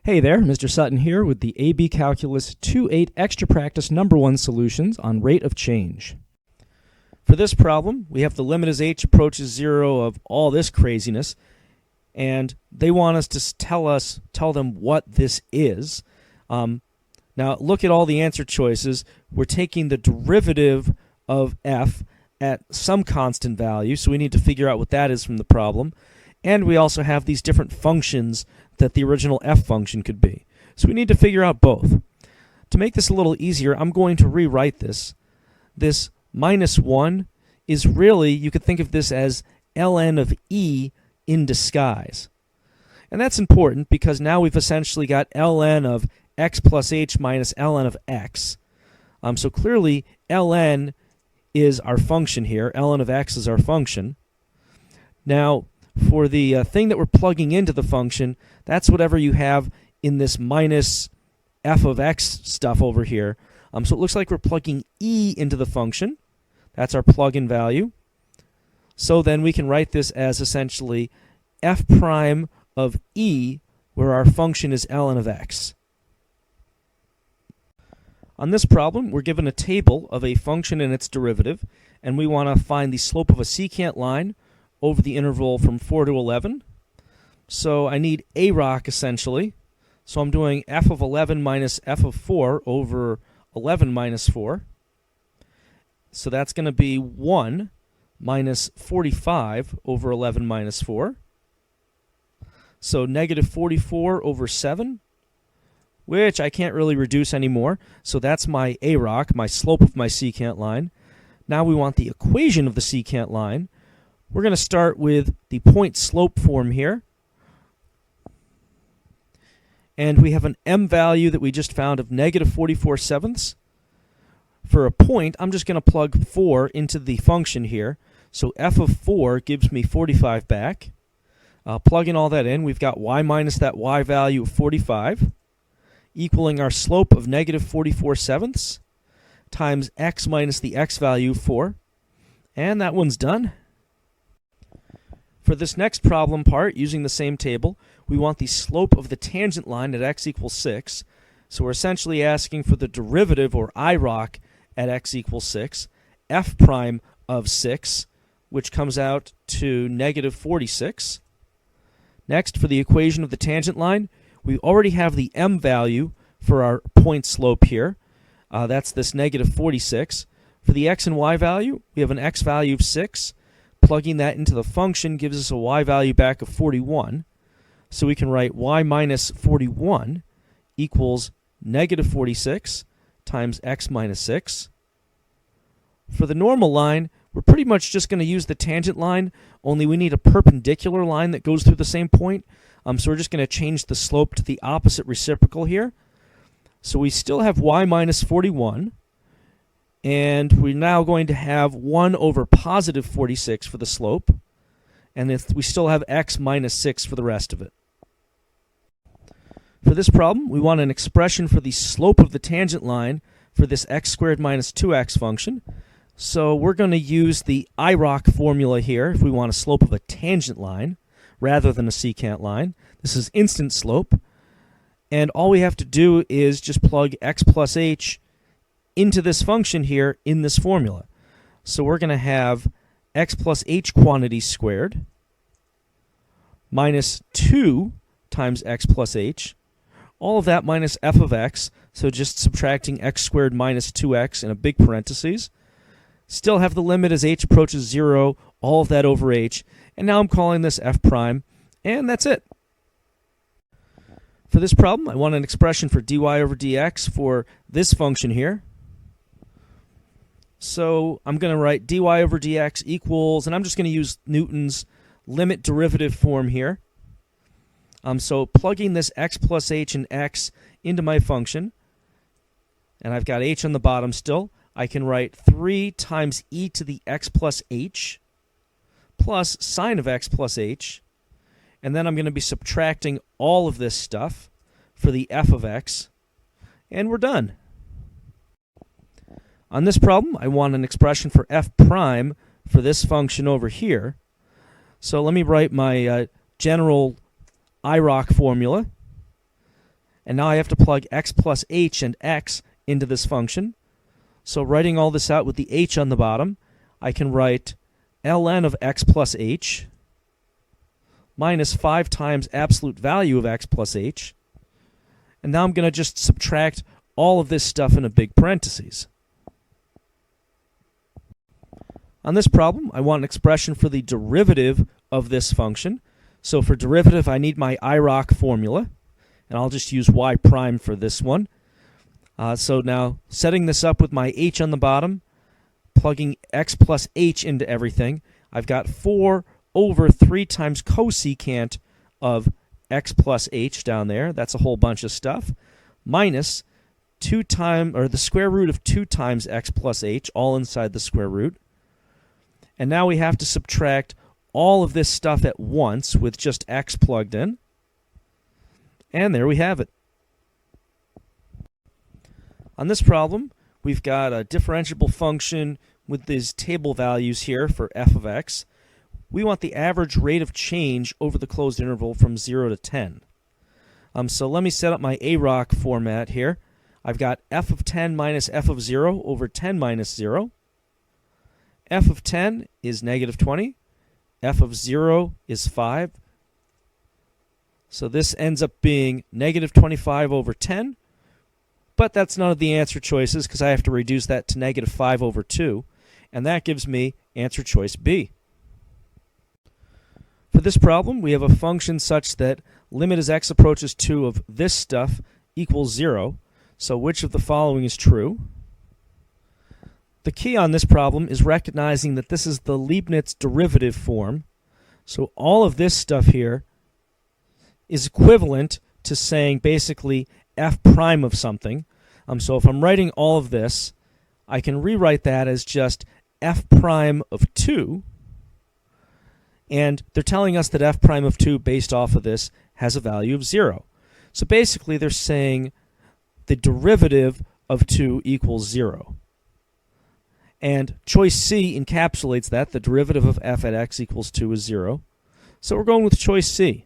Hey there, Mr. Sutton here with the AB Calculus 2-8 Extra Practice Number 1 solutions on rate of change. For this problem, we have the limit as h approaches 0 of all this craziness, and they want us to tell them what this is. Now look at all the answer choices. We're taking the derivative of f at some constant value, so we need to figure out what that is from the problem. And we also have these different functions that the original f function could be. So we need to figure out both. To make this a little easier, I'm going to rewrite this. This minus 1 is really, you could think of this as ln of e in disguise. And that's important because now we've essentially got ln of x plus h minus ln of x. So clearly ln is our function here. ln of x is our function. Now, for the thing that we're plugging into the function, that's whatever you have in this minus f of x stuff over here. So it looks like we're plugging e into the function. That's our plug-in value. So then we can write this as essentially f prime of e, where our function is ln of x. On this problem, we're given a table of a function and its derivative, and we want to find the slope of a secant line over the interval from 4 to 11. So I need a rock essentially. So I'm doing f of 11 minus f of 4 over 11 minus 4. So that's going to be 1 minus 45 over 11 minus 4. So negative 44 over 7, which I can't really reduce anymore. So that's my a rock, my slope of my secant line. Now we want the equation of the secant line. We're going to start with the point slope form here. And we have an m value that we just found of negative 44/7. For a point, I'm just going to plug 4 into the function here. So f of 4 gives me 45 back. Plugging all that in, we've got y minus that y value of 45, equaling our slope of negative 44/7 times x minus the x value of 4. And that one's done. For this next problem part, using the same table, we want the slope of the tangent line at x equals 6. So we're essentially asking for the derivative, or I rock, at x equals 6, f prime of 6, which comes out to negative 46. Next, for the equation of the tangent line, we already have the m value for our point slope here. That's this negative 46. For the x and y value, we have an x value of 6. Plugging that into the function gives us a y value back of 41. So we can write y minus 41 equals negative 46 times x minus 6. For the normal line, we're pretty much just going to use the tangent line, only we need a perpendicular line that goes through the same point. So we're just going to change the slope to the opposite reciprocal here. So we still have y minus 41. And we're now going to have 1 over positive 46 for the slope. And we still have x minus 6 for the rest of it. For this problem, we want an expression for the slope of the tangent line for this x squared minus 2x function. So we're going to use the IROC formula here if we want a slope of a tangent line rather than a secant line. This is instant slope. And all we have to do is just plug x plus h into this function here in this formula. So we're going to have x plus h quantities squared minus 2 times x plus h. All of that minus f of x, so just subtracting x squared minus 2x in a big parentheses. Still have the limit as h approaches 0, all of that over h. And now I'm calling this f prime, and that's it. For this problem, I want an expression for dy over dx for this function here. So I'm going to write dy over dx equals, and I'm just going to use Newton's limit derivative form here. So plugging this x plus h and x into my function, and I've got h on the bottom still, I can write 3 times e to the x plus h plus sine of x plus h, and then I'm going to be subtracting all of this stuff for the f of x, and we're done. On this problem, I want an expression for f prime for this function over here. So let me write my general IROC formula. And now I have to plug x plus h and x into this function. So writing all this out with the h on the bottom, I can write ln of x plus h minus 5 times absolute value of x plus h. And now I'm going to just subtract all of this stuff in a big parentheses. On this problem, I want an expression for the derivative of this function. So for derivative, I need my IROC formula, and I'll just use y prime for this one. So now, setting this up with my h on the bottom, plugging x plus h into everything, I've got 4 over 3 times cosecant of x plus h down there. That's a whole bunch of stuff. Minus the square root of 2 times x plus h, all inside the square root. And now we have to subtract all of this stuff at once with just x plugged in. And there we have it. On this problem, we've got a differentiable function with these table values here for f of x. We want the average rate of change over the closed interval from 0 to 10. So let me set up my AROC format here. I've got f of 10 minus f of 0 over 10 minus 0. F of 10 is negative 20. F of 0 is 5. So this ends up being negative 25 over 10. But that's none of the answer choices because I have to reduce that to negative 5 over 2. And that gives me answer choice B. For this problem, we have a function such that limit as x approaches 2 of this stuff equals 0. So which of the following is true? The key on this problem is recognizing that this is the Leibniz derivative form. So all of this stuff here is equivalent to saying basically f prime of something. So if I'm writing all of this, I can rewrite that as just f prime of 2. And they're telling us that f prime of 2 based off of this has a value of 0. So basically they're saying the derivative of 2 equals 0. And choice C encapsulates that. The derivative of f at x equals 2 is 0. So we're going with choice C.